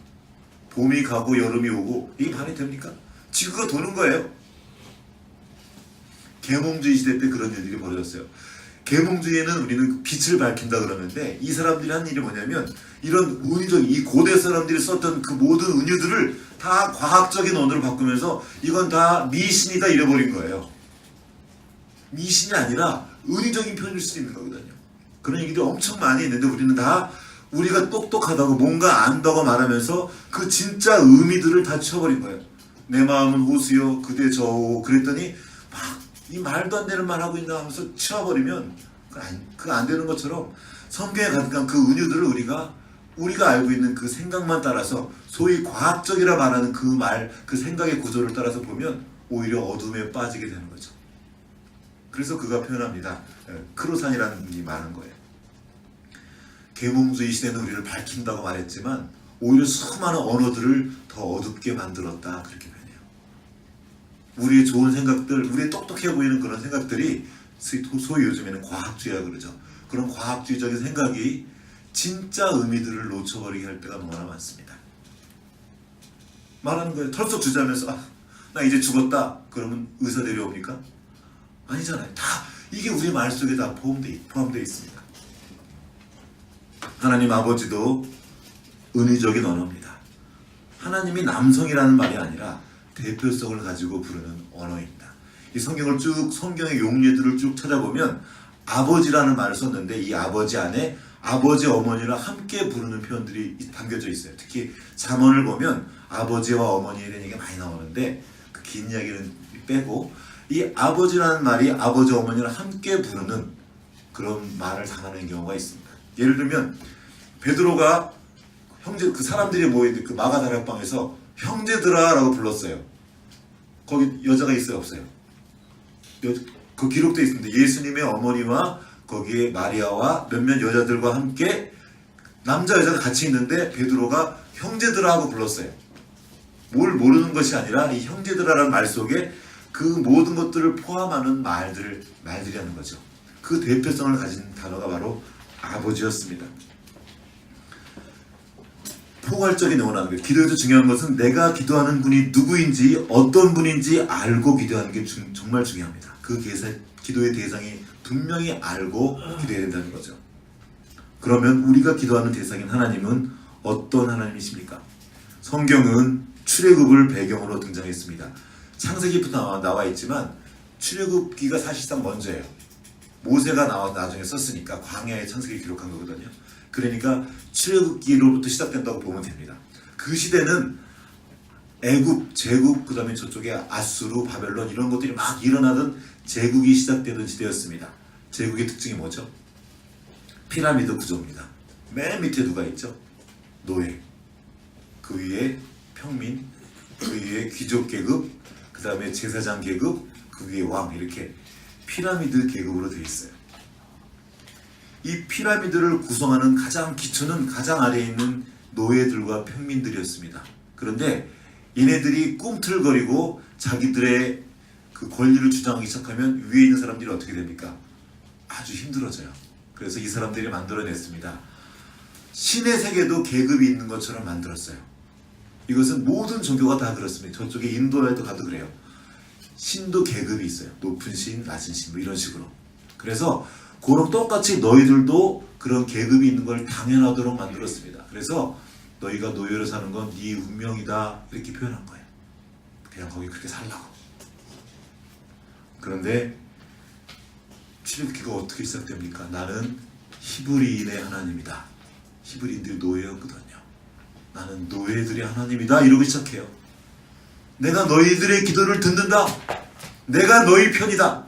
봄이 가고 여름이 오고 이게 말이 됩니까? 지구가 도는 거예요. 계몽주의 시대 때 그런 일들이 벌어졌어요. 계몽주의에는 우리는 빛을 밝힌다 그러는데 이 사람들이 한 일이 뭐냐면 이런 은유적인 이 고대 사람들이 썼던 그 모든 은유들을 다 과학적인 언어로 바꾸면서 이건 다 미신이다 이래버린 거예요. 미신이 아니라 은유적인 표현일 수 있는 거거든요. 그런 얘기들이 엄청 많이 있는데 우리는 다 우리가 똑똑하다고 뭔가 안다고 말하면서 그 진짜 의미들을 다 치워버린 거예요. 내 마음은 호수요 그대 저오. 그랬더니 막 이 말도 안 되는 말 하고 있나 하면서 치워버리면 그거 안 되는 것처럼 성경에 가득한 그 은유들을 우리가 알고 있는 그 생각만 따라서 소위 과학적이라 말하는 그 말, 그 생각의 구조를 따라서 보면 오히려 어둠에 빠지게 되는 거죠. 그래서 그가 표현합니다. 크로산이라는 분이 말한 거예요. 계몽주의 시대는 우리를 밝힌다고 말했지만 오히려 수많은 언어들을 더 어둡게 만들었다. 그렇게 표현해요. 우리의 좋은 생각들, 우리의 똑똑해 보이는 그런 생각들이 소위 요즘에는 과학주의라 그러죠. 그런 과학주의적인 생각이 진짜 의미들을 놓쳐버리게 할 때가 너무나 많습니다. 말하는 거예요. 털썩 주저하면서 나 이제 죽었다. 그러면 의사 데려옵니까? 아니잖아요. 다 이게 우리 말 속에 다 포함되어 있습니다. 하나님 아버지도 은유적인 언어입니다. 하나님이 남성이라는 말이 아니라 대표성을 가지고 부르는 언어입니다. 이 성경의 용례들을 쭉 찾아보면 아버지라는 말을 썼는데 이 아버지 안에 아버지 어머니를 함께 부르는 표현들이 담겨져 있어요. 특히 잠언을 보면 아버지와 어머니에 대한 얘기가 많이 나오는데 그 긴 이야기는 빼고 이 아버지라는 말이 아버지 어머니를 함께 부르는 그런 말을 담아낸 경우가 있습니다. 예를 들면 베드로가 그 사람들이 모인 그 마가다락방에서 형제들아라고 불렀어요. 거기 여자가 있어요, 없어요? 그 기록되어 있습니다. 예수님의 어머니와 거기에 마리아와 몇몇 여자들과 함께 남자 여자가 같이 있는데 베드로가 형제들아 하고 불렀어요. 뭘 모르는 것이 아니라 이 형제들아라는 말 속에 그 모든 것들을 포함하는 말들이라는 거죠. 그 대표성을 가진 단어가 바로 아버지였습니다. 포괄적인 응원하는 거예요. 기도에서 중요한 것은 내가 기도하는 분이 누구인지 어떤 분인지 알고 기도하는 게 정말 중요합니다. 그 기도의 대상이 분명히 알고 기도해야 된다는 거죠. 그러면 우리가 기도하는 대상인 하나님은 어떤 하나님이십니까? 성경은 출애굽을 배경으로 등장했습니다. 창세기부터 나와 있지만 출애굽기가 사실상 먼저예요. 모세가 나중에 썼으니까 광야의 창세기 기록한 거거든요. 그러니까 출애굽기로부터 시작된다고 보면 됩니다. 그 시대는 애굽, 제국, 그 다음에 저쪽에 아수르, 바벨론 이런 것들이 막 일어나던 제국이 시작되던 시대였습니다. 제국의 특징이 뭐죠? 피라미드 구조입니다. 맨 밑에 누가 있죠? 노예. 그 위에 평민, 그 위에 귀족 계급, 그 다음에 제사장 계급, 그 위에 왕, 이렇게 피라미드 계급으로 되어 있어요. 이 피라미드를 구성하는 가장 기초는 가장 아래에 있는 노예들과 평민들이었습니다. 그런데 얘네들이 꿈틀거리고 자기들의 그 권리를 주장하기 시작하면 위에 있는 사람들이 어떻게 됩니까? 아주 힘들어져요. 그래서 이 사람들이 만들어냈습니다. 신의 세계도 계급이 있는 것처럼 만들었어요. 이것은 모든 종교가 다 그렇습니다. 저쪽에 인도에도 가도 그래요. 신도 계급이 있어요. 높은 신, 낮은 신, 뭐 이런 식으로. 그래서 그런 똑같이 너희들도 그런 계급이 있는 걸 당연하도록 만들었습니다. 그래서 너희가 노예로 사는 건 네 운명이다 이렇게 표현한 거예요. 그냥 거기 그렇게 살라고. 그런데 출애굽기가 어떻게 시작됩니까? 나는 히브리인의 하나님이다. 히브리인들이 노예였거든요. 나는 노예들의 하나님이다 이러고 시작해요. 내가 너희들의 기도를 듣는다. 내가 너희 편이다.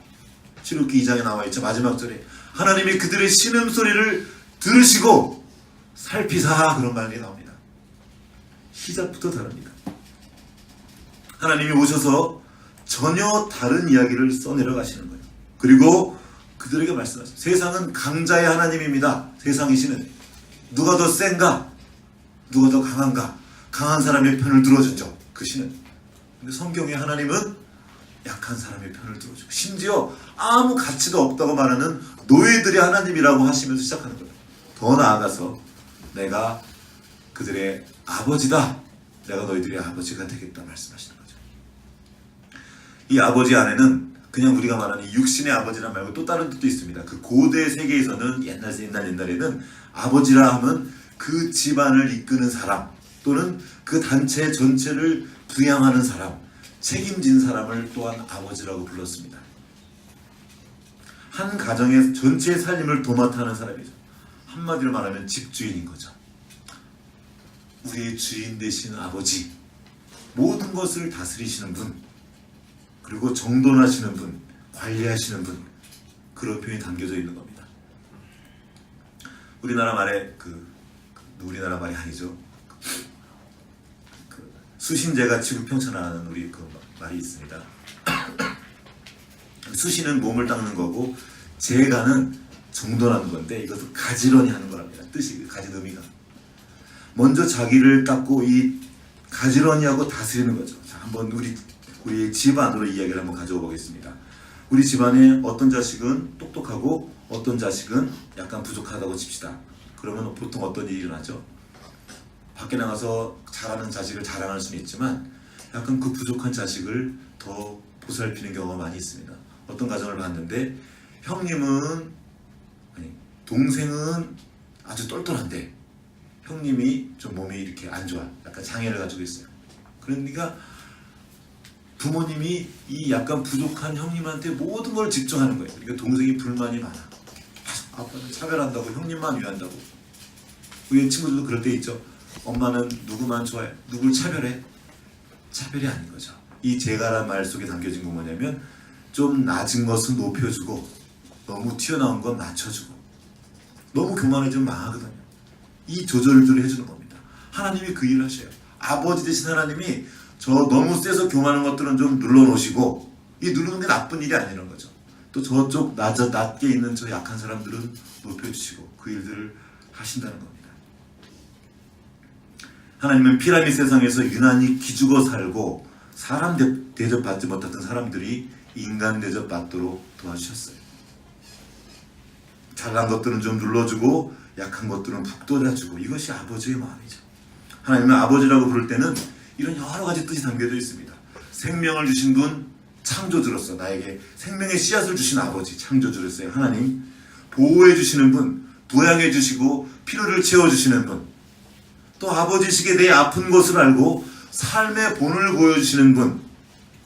출애굽기 2장에 나와있죠. 마지막 절에 하나님이 그들의 신음소리를 들으시고 살피사 그런 말이 나옵니다. 시작부터 다릅니다. 하나님이 오셔서 전혀 다른 이야기를 써내려 가시는 거예요. 그리고 그들에게 말씀하시죠. 세상은 강자의 하나님입니다. 세상의 신은 누가 더 센가? 누가 더 강한가? 강한 사람의 편을 들어주죠. 그 신은. 근데 성경의 하나님은 약한 사람의 편을 들어주고 심지어 아무 가치도 없다고 말하는 노예들의 하나님이라고 하시면서 시작하는 거예요. 더 나아가서 내가 그들의 아버지다. 내가 너희들의 아버지가 되겠다 말씀하시는 거죠. 이 아버지 안에는 그냥 우리가 말하는 육신의 아버지라 말고 또 다른 뜻도 있습니다. 그 고대 세계에서는 옛날에는 아버지라 하면 그 집안을 이끄는 사람 또는 그 단체 전체를 부양하는 사람, 책임진 사람을 또한 아버지라고 불렀습니다. 한 가정의 전체 살림을 도맡아 하는 사람이죠. 한마디로 말하면 집주인인 거죠. 우리의 주인 되시는 아버지, 모든 것을 다스리시는 분, 그리고 정돈하시는 분, 관리하시는 분, 그런 표현이 담겨져 있는 겁니다. 우리나라 말에 우리나라 말이 아니죠. 수신제가 지구평천하는 우리 그 말이 있습니다. 수신은 몸을 닦는 거고 제가는 정돈하는 건데 이것도 가지런히 하는 거랍니다. 뜻이 가진 의미가. 먼저 자기를 닦고 이 가지런히 하고 다스리는 거죠. 자, 한번 우리 집안으로 이야기를 한번 가져오 보겠습니다. 우리 집안에 어떤 자식은 똑똑하고 어떤 자식은 약간 부족하다고 칩시다. 그러면 보통 어떤 일이 일어나죠? 밖에 나가서 잘하는 자식을 자랑할 수는 있지만 약간 그 부족한 자식을 더 보살피는 경우가 많이 있습니다. 어떤 가정을 봤는데 동생은 아주 똘똘한데 형님이 좀 몸이 이렇게 안 좋아. 약간 장애를 가지고 있어요. 그러니까 부모님이 이 약간 부족한 형님한테 모든 걸 집중하는 거예요. 그러니까 동생이 불만이 많아. 아빠는 차별한다고 형님만 위한다고. 우리 친구들도 그럴 때 있죠. 엄마는 누구만 좋아해. 누굴 차별해. 차별이 아닌 거죠. 이 제가란 말 속에 담겨진 건 뭐냐면 좀 낮은 것은 높여주고 너무 튀어나온 건 낮춰주고 너무 교만해지면 망하거든요. 이 조절들을 해주는 겁니다. 하나님이 그 일을 하셔요. 아버지 되신 하나님이 저 너무 세서 교만한 것들은 좀 눌러놓으시고 이 누르는 게 나쁜 일이 아니라는 거죠. 또 저쪽 낮게 있는 저 약한 사람들은 높여주시고 그 일들을 하신다는 겁니다. 하나님은 피라미드 세상에서 유난히 기죽어 살고 사람 대접받지 못했던 사람들이 인간 대접받도록 도와주셨어요. 잘난 것들은 좀 눌러주고 약한 것들은 북돋아주고 이것이 아버지의 마음이죠. 하나님은 아버지라고 부를 때는 이런 여러 가지 뜻이 담겨져 있습니다. 생명을 주신 분, 창조주로서 나에게 생명의 씨앗을 주신 아버지, 창조주로서의 하나님, 보호해 주시는 분, 부양해 주시고 필요를 채워주시는 분, 또 아버지시기에 내 아픈 것을 알고 삶의 본을 보여주시는 분,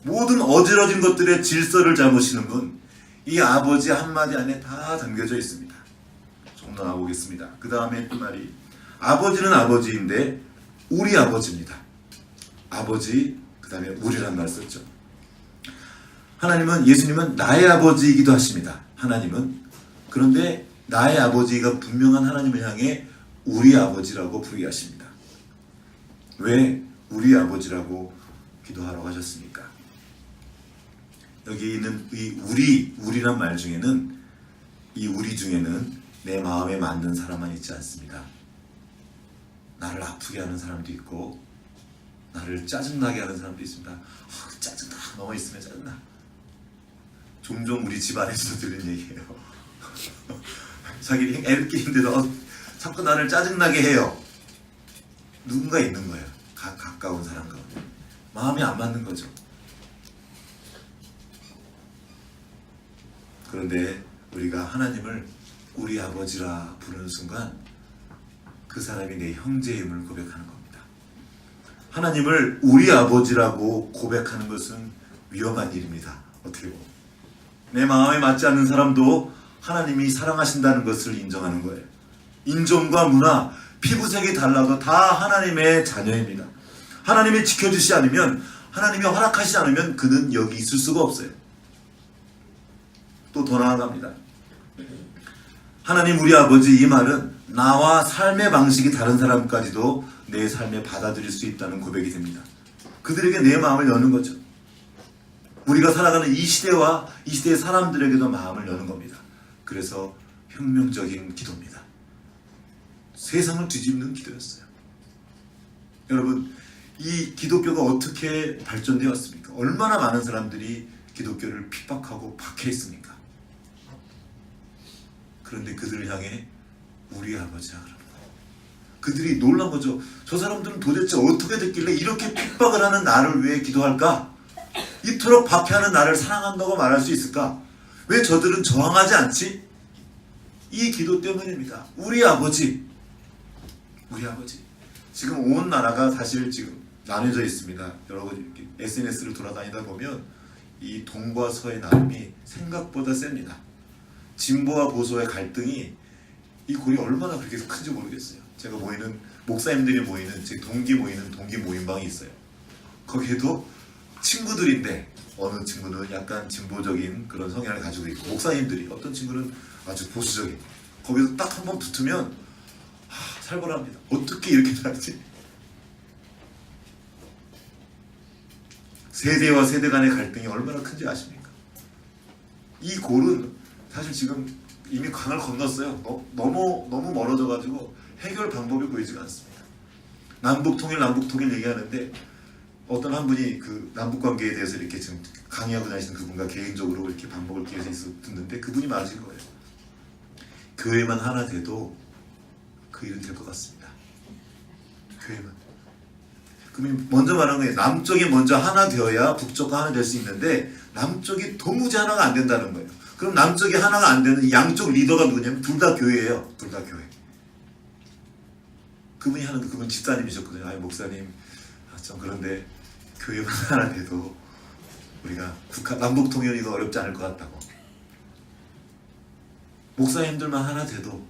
모든 어지러진 것들의 질서를 잡으시는 분, 이 아버지 한마디 안에 다 담겨져 있습니다. 조금 더 나오겠습니다. 그 다음에 또 말이 아버지는 아버지인데 우리 아버지입니다. 아버지 그 다음에 우리란 말 썼죠. 하나님은 예수님은 나의 아버지이기도 하십니다. 하나님은 그런데 나의 아버지가 분명한 하나님을 향해 우리 아버지라고 부르게 하십니다. 왜 우리 아버지라고 기도하라고 하셨습니까? 여기 있는 이 우리란 말 중에는 이 우리 중에는 내 마음에 맞는 사람만 있지 않습니다. 나를 아프게 하는 사람도 있고 나를 짜증나게 하는 사람도 있습니다. 짜증나 너무 있으면 짜증나. 종종 우리 집안에서 들은 얘기예요. 자기 애끼인데도 자꾸 나를 짜증나게 해요. 누군가 있는 거예요. 가까운 사람 가운데 마음이 안 맞는 거죠. 그런데 우리가 하나님을 우리 아버지라 부르는 순간 그 사람이 내 형제임을 고백하는 겁니다. 하나님을 우리 아버지라고 고백하는 것은 위험한 일입니다. 어떻게 보면 내 마음에 맞지 않는 사람도 하나님이 사랑하신다는 것을 인정하는 거예요. 인종과 문화, 피부색이 달라도 다 하나님의 자녀입니다. 하나님이 지켜주시지 않으면, 하나님이 허락하시지 않으면 그는 여기 있을 수가 없어요. 또 더 나아갑니다. 하나님 우리 아버지 이 말은 나와 삶의 방식이 다른 사람까지도 내 삶에 받아들일 수 있다는 고백이 됩니다. 그들에게 내 마음을 여는 거죠. 우리가 살아가는 이 시대와 이 시대의 사람들에게도 마음을 여는 겁니다. 그래서 혁명적인 기도입니다. 세상을 뒤집는 기도였어요. 여러분, 이 기독교가 어떻게 발전되었습니까? 얼마나 많은 사람들이 기독교를 핍박하고 박해했습니까? 그런데 그들을 향해 우리 아버지라 그러는 거예요. 그들이 놀란 거죠. 저 사람들은 도대체 어떻게 됐길래 이렇게 핍박을 하는 나를 위해 기도할까? 이토록 박해하는 나를 사랑한다고 말할 수 있을까? 왜 저들은 저항하지 않지? 이 기도 때문입니다. 우리 아버지. 우리 아버지. 지금 온 나라가 사실 지금 나눠져 있습니다. 여러분 SNS를 돌아다니다 보면 이 동과 서의 나름이 생각보다 셉니다. 진보와 보수의 갈등이 이 골이 얼마나 그렇게 큰지 모르겠어요. 제가 모이는 목사님들이 모이는 제 동기 모이는 동기 모임방이 있어요. 거기에도 친구들인데 어느 친구는 약간 진보적인 그런 성향을 가지고 있고 목사님들이 어떤 친구는 아주 보수적인 거기서 딱 한 번 붙으면 살벌합니다. 어떻게 이렇게 다르지? 세대와 세대 간의 갈등이 얼마나 큰지 아십니까? 이 골은 사실 지금 이미 강을 건넜어요. 너무 멀어져가지고 해결 방법이 보이지가 않습니다. 남북통일 얘기하는데 어떤 한 분이 그 남북관계에 대해서 이렇게 지금 강의하고 다니시는 그분과 개인적으로 이렇게 밥 먹을 기회가 있어서 듣는데 그분이 말하신 거예요. 교회만 하나 돼도 그 일은 될 것 같습니다. 교회만. 그러면 먼저 말하는 거예요. 남쪽이 먼저 하나 되어야 북쪽과 하나 될 수 있는데 남쪽이 도무지 하나가 안 된다는 거예요. 그럼 남쪽이 하나가 안 되는 양쪽 리더가 누구냐면 둘 다 교회예요. 둘 다 교회. 그분이 하는 거 그분 집사님이셨거든요. 아니 목사님 좀 그런데 교회만 하나 돼도 우리가 남북 통일이 더 어렵지 않을 것 같다고. 목사님들만 하나 돼도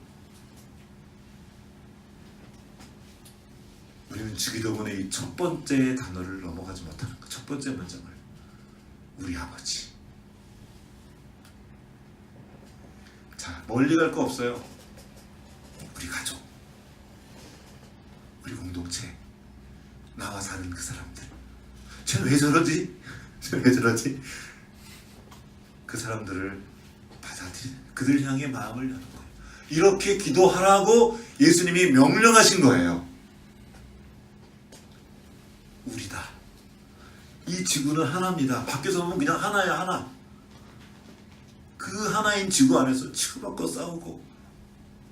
우리는 주기도문의 이 첫 번째 단어를 넘어가지 못하는 거. 첫 번째 문장을 우리 아버지. 자, 멀리 갈 거 없어요. 우리 가족, 우리 공동체, 나와 사는 그 사람들. 쟤는 왜 저러지? 쟤는 왜 저러지? 그 사람들을 받아들이는, 그들 향해 마음을 여는 거예요. 이렇게 기도하라고 예수님이 명령하신 거예요. 우리다. 이 지구는 하나입니다. 밖에서 보면 그냥 하나야, 하나. 그 하나인 지구 안에서 치고받고 싸우고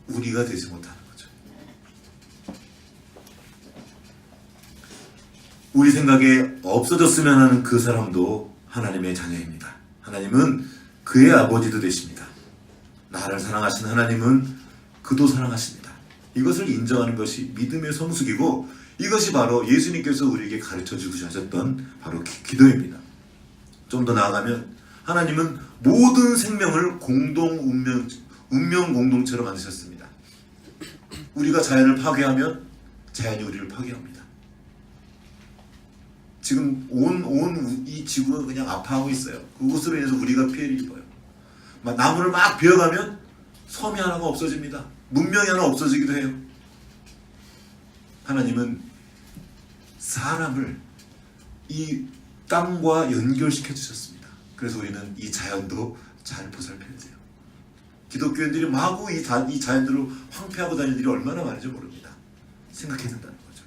우리가 되지 못하는 거죠. 우리 생각에 없어졌으면 하는 그 사람도 하나님의 자녀입니다. 하나님은 그의 아버지도 되십니다. 나를 사랑하신 하나님은 그도 사랑하십니다. 이것을 인정하는 것이 믿음의 성숙이고 이것이 바로 예수님께서 우리에게 가르쳐 주셨던 바로 기도입니다. 좀 더 나아가면 하나님은 모든 생명을 운명 공동체로 만드셨습니다. 우리가 자연을 파괴하면 자연이 우리를 파괴합니다. 지금 온 이 지구가 그냥 아파하고 있어요. 그것으로 인해서 우리가 피해를 입어요. 나무를 막 베어가면 섬이 하나가 없어집니다. 문명이 하나 없어지기도 해요. 하나님은 사람을 이 땅과 연결시켜 주셨습니다. 그래서 우리는 이 자연도 잘 보살펴야 돼요. 기독교인들이 마구 이 자연들을 황폐하고 다니는 일이 얼마나 많은지 모릅니다. 생각해야 된다는 거죠.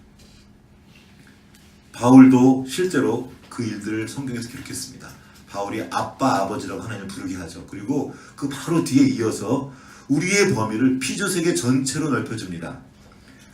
바울도 실제로 그 일들을 성경에서 기록했습니다. 바울이 아빠, 아버지라고 하나님을 부르게 하죠. 그리고 그 바로 뒤에 이어서 우리의 범위를 피조세계 전체로 넓혀줍니다.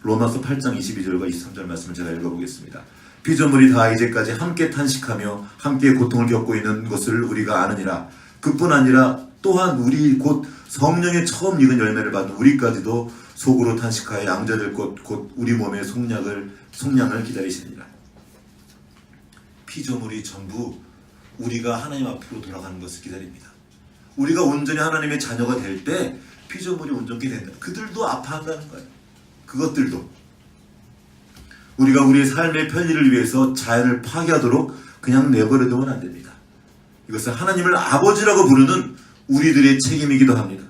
로마서 8장 22절과 23절 말씀을 제가 읽어보겠습니다. 피조물이 다 이제까지 함께 탄식하며 함께 고통을 겪고 있는 것을 우리가 아느니라. 그뿐 아니라 또한 우리 곧 성령의 처음 익은 열매를 받은 우리까지도 속으로 탄식하여 양자될 것 곧 우리 몸의 속량을 기다리시느니라. 피조물이 전부 우리가 하나님 앞으로 돌아가는 것을 기다립니다. 우리가 온전히 하나님의 자녀가 될 때 피조물이 온전히 된다. 그들도 아파한다는 거예요. 그것들도. 우리가 우리의 삶의 편리를 위해서 자연을 파괴하도록 그냥 내버려두면 안 됩니다. 이것은 하나님을 아버지라고 부르는 우리들의 책임이기도 합니다.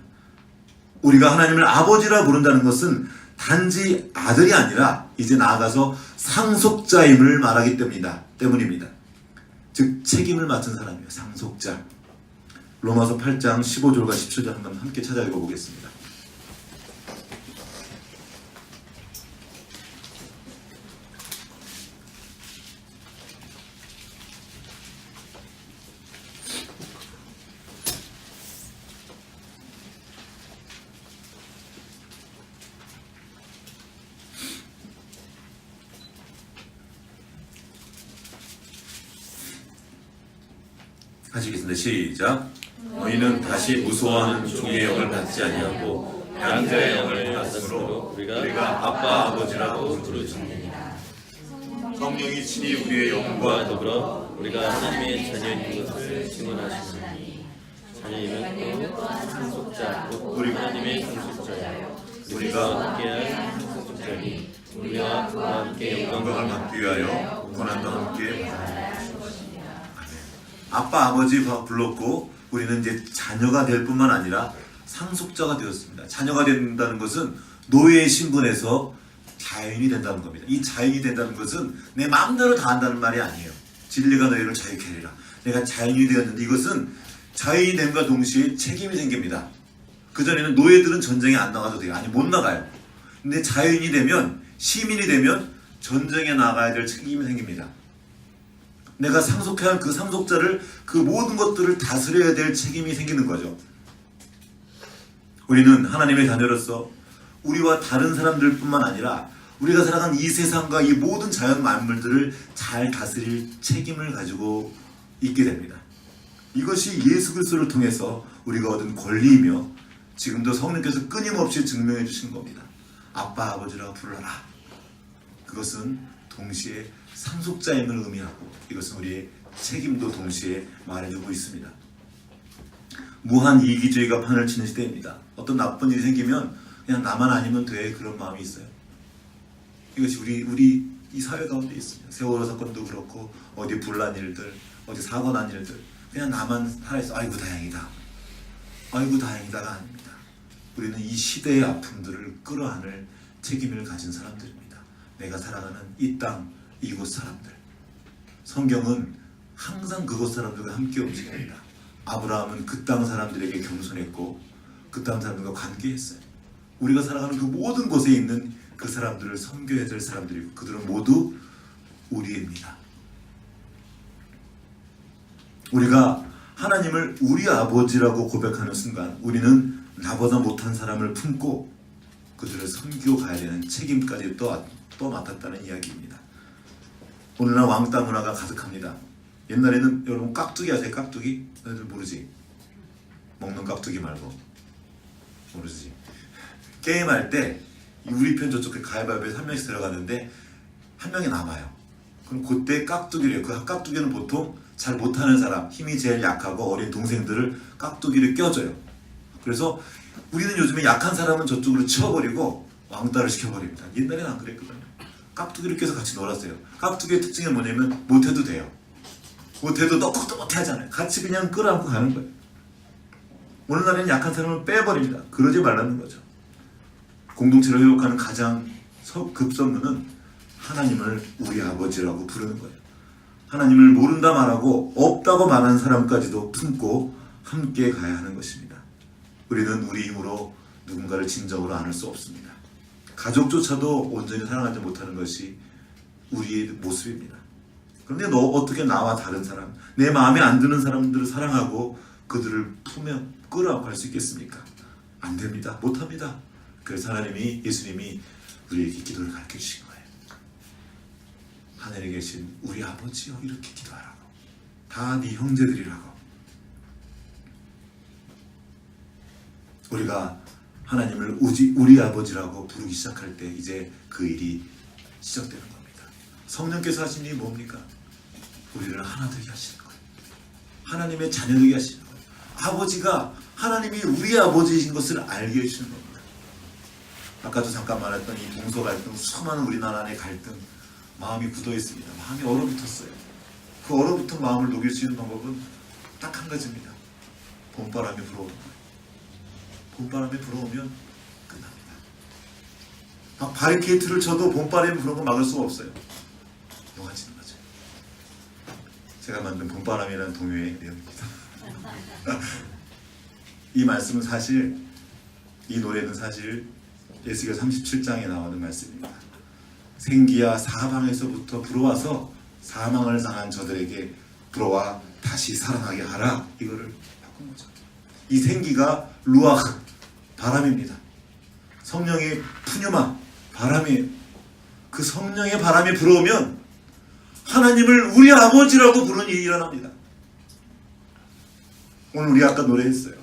우리가 하나님을 아버지라 부른다는 것은 단지 아들이 아니라 이제 나아가서 상속자임을 말하기 때문입니다. 즉 책임을 맡은 사람이에요. 상속자. 로마서 8장 15절과 17절 한번 함께 찾아 읽어보겠습니다. 하시겠습니다. 시작. 너희는 다시 무소한 종의 영을 받지 아니하고 양자의 영을 받았으므로 우리가 아빠 아버지라고 부르짖느니라. 성령이 친히 우리의 영과 더불어 우리가 하나님의 자녀인 것을 증언하시나니 자녀이면 또 상속자 곧 하나님의 상속자요 우리가 함께할 상속자니 우리와 그와 함께 영광을 받기 위하여 고난도 함께 받아야 아빠 아버지 불렀고 우리는 이제 자녀가 될 뿐만 아니라 상속자가 되었습니다. 자녀가 된다는 것은 노예의 신분에서 자유인이 된다는 겁니다. 이 자유인이 된다는 것은 내 마음대로 다 한다는 말이 아니에요. 진리가 너희를 자유케 하리라. 내가 자유인이 되었는데 이것은 자유인이 됨과 동시에 책임이 생깁니다. 그전에는 노예들은 전쟁에 안 나가도 돼요. 아니 못 나가요. 근데 자유인이 되면 시민이 되면 전쟁에 나가야 될 책임이 생깁니다. 내가 상속해야 할 그 상속자를 그 모든 것들을 다스려야 될 책임이 생기는 거죠. 우리는 하나님의 자녀로서 우리와 다른 사람들 뿐만 아니라 우리가 살아가는 이 세상과 이 모든 자연 만물들을 잘 다스릴 책임을 가지고 있게 됩니다. 이것이 예수 그리스도를 통해서 우리가 얻은 권리이며 지금도 성령께서 끊임없이 증명해 주신 겁니다. 아빠 아버지라고 불러라. 그것은 동시에 상속자임을 의미하고 이것은 우리의 책임도 동시에 말해주고 있습니다. 무한 이기주의가 판을 치는 시대입니다. 어떤 나쁜 일이 생기면 그냥 나만 아니면 돼 그런 마음이 있어요. 이것이 우리 이 사회 가운데 있습니다. 세월호 사건도 그렇고 어디 불난 일들, 어디 사고 난 일들 그냥 나만 살아있어. 아이고 다행이다. 아이고 다행이다가 아닙니다. 우리는 이 시대의 아픔들을 끌어안을 책임을 가진 사람들입니다. 내가 살아가는 이 땅, 이곳 사람들. 성경은 항상 그곳 사람들과 함께 움직입니다. 아브라함은 그 땅 사람들에게 겸손했고 그 땅 사람들과 관계했어요. 우리가 살아가는 그 모든 곳에 있는 그 사람들을 섬겨야 될 사람들이고 그들은 모두 우리입니다. 우리가 하나님을 우리 아버지라고 고백하는 순간 우리는 나보다 못한 사람을 품고 그들을 섬기고 가야 되는 책임까지 또 맡았다는 이야기입니다. 오늘날 왕따 문화가 가득합니다. 옛날에는 여러분 깍두기 아세요? 깍두기? 너희들 모르지? 먹는 깍두기 말고 모르지? 게임할 때 우리 편 저쪽에 가위바위보에서 한 명씩 들어가는데 한 명이 남아요. 그럼 그때 깍두기를 해요. 그 깍두기는 보통 잘 못하는 사람, 힘이 제일 약하고 어린 동생들을 깍두기를 껴줘요. 그래서 우리는 요즘에 약한 사람은 저쪽으로 치워버리고 왕따를 시켜버립니다. 옛날에는 안 그랬거든요. 깍두기를 껴서 같이 놀았어요. 깍두기의 특징이 뭐냐면 못해도 돼요. 못해도 너도 못해 하잖아요. 같이 그냥 끌어안고 가는 거예요. 오늘날에는 약한 사람을 빼버립니다. 그러지 말라는 거죠. 공동체를 회복하는 가장 급선무는 하나님을 우리 아버지라고 부르는 거예요. 하나님을 모른다 말하고 없다고 말하는 사람까지도 품고 함께 가야 하는 것입니다. 우리는 우리 힘으로 누군가를 진정으로 안을 수 없습니다. 가족조차도 온전히 사랑하지 못하는 것이 우리의 모습입니다. 그런데 너 어떻게 나와 다른 사람, 내 마음에 안 드는 사람들을 사랑하고 그들을 품에 끌어안고 할 수 있겠습니까? 안 됩니다. 못합니다. 그래서 하나님이, 예수님이 우리에게 기도를 가르쳐 주신 거예요. 하늘에 계신 우리 아버지여, 이렇게 기도하라고. 다 네 형제들이라고. 우리가 하나님을 우리 아버지라고 부르기 시작할 때 이제 그 일이 시작되는 겁니다. 성령께서 하신 일이 뭡니까? 우리를 하나 되게 하시는 거예요. 하나님의 자녀 되게 하시는 거예요. 아버지가, 하나님이 우리 아버지이신 것을 알게 해주시는 겁니다. 아까도 잠깐 말했던 이 동서 갈등, 수많은 우리나라 안의 갈등, 마음이 굳어 있습니다. 마음이 얼어붙었어요. 그 얼어붙은 마음을 녹일 수 있는 방법은 딱 한 가지입니다. 봄바람이 불어오는 거예요. 봄바람이 불어오면 끝납니다. 막 바리케이트를 쳐도 봄바람이 불어오면 막을 수가 없어요. 녹아지는 거죠. 제가 만든 봄바람이라는 동요의 내용입니다. 이 말씀은 사실, 이 노래는 사실 에스겔 37장에 나오는 말씀입니다. 생기야 사방에서부터 불어와서 사망을 당한 저들에게 불어와 다시 살아나게 하라. 이거를 바꾼 거죠. 이 생기가 루아흐, 바람입니다. 성령의 푸뉴마, 바람이에요. 그 성령의 바람이 불어오면 하나님을 우리 아버지라고 부르는 일이 일어납니다. 오늘 우리 아까 노래했어요.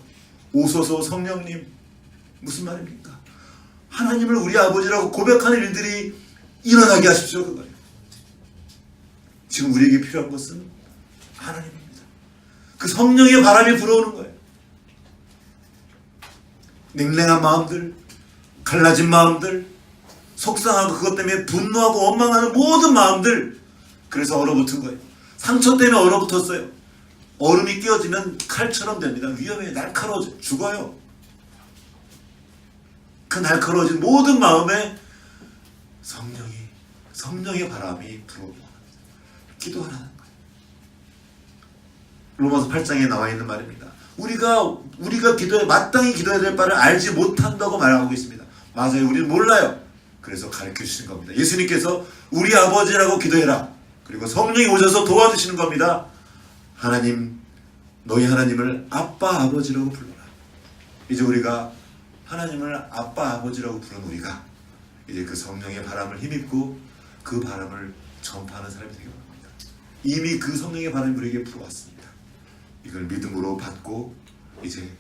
오소서 성령님. 무슨 말입니까? 하나님을 우리 아버지라고 고백하는 일들이 일어나게 하십시오. 그거예요. 지금 우리에게 필요한 것은 하나님입니다. 그 성령의 바람이 불어오는 거예요. 냉랭한 마음들, 갈라진 마음들, 속상하고 그것 때문에 분노하고 원망하는 모든 마음들, 그래서 얼어붙은 거예요. 상처 때문에 얼어붙었어요. 얼음이 끼어지면 칼처럼 됩니다. 위험해요. 날카로워져 죽어요. 그 날카로워진 모든 마음에 성령의 바람이 불어오고 기도하라는 거예요. 로마서 8장에 나와 있는 말입니다. 우리가 기도해, 마땅히 기도해야 될 바를 알지 못한다고 말하고 있습니다. 맞아요. 우리는 몰라요. 그래서 가르쳐 주시는 겁니다. 예수님께서 우리 아버지라고 기도해라. 그리고 성령이 오셔서 도와주시는 겁니다. 하나님, 너희 하나님을 아빠 아버지라고 불러라. 이제 우리가 하나님을 아빠 아버지라고 부르는 우리가 이제 그 성령의 바람을 힘입고 그 바람을 전파하는 사람이 되기 바랍니다. 이미 그 성령의 바람이 우리에게 불어왔습니다. 이걸 믿음으로 받고 이제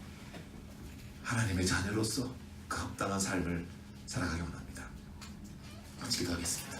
하나님의 자녀로서 그 합당한 삶을 살아가기 원합니다. 같이 기도하겠습니다.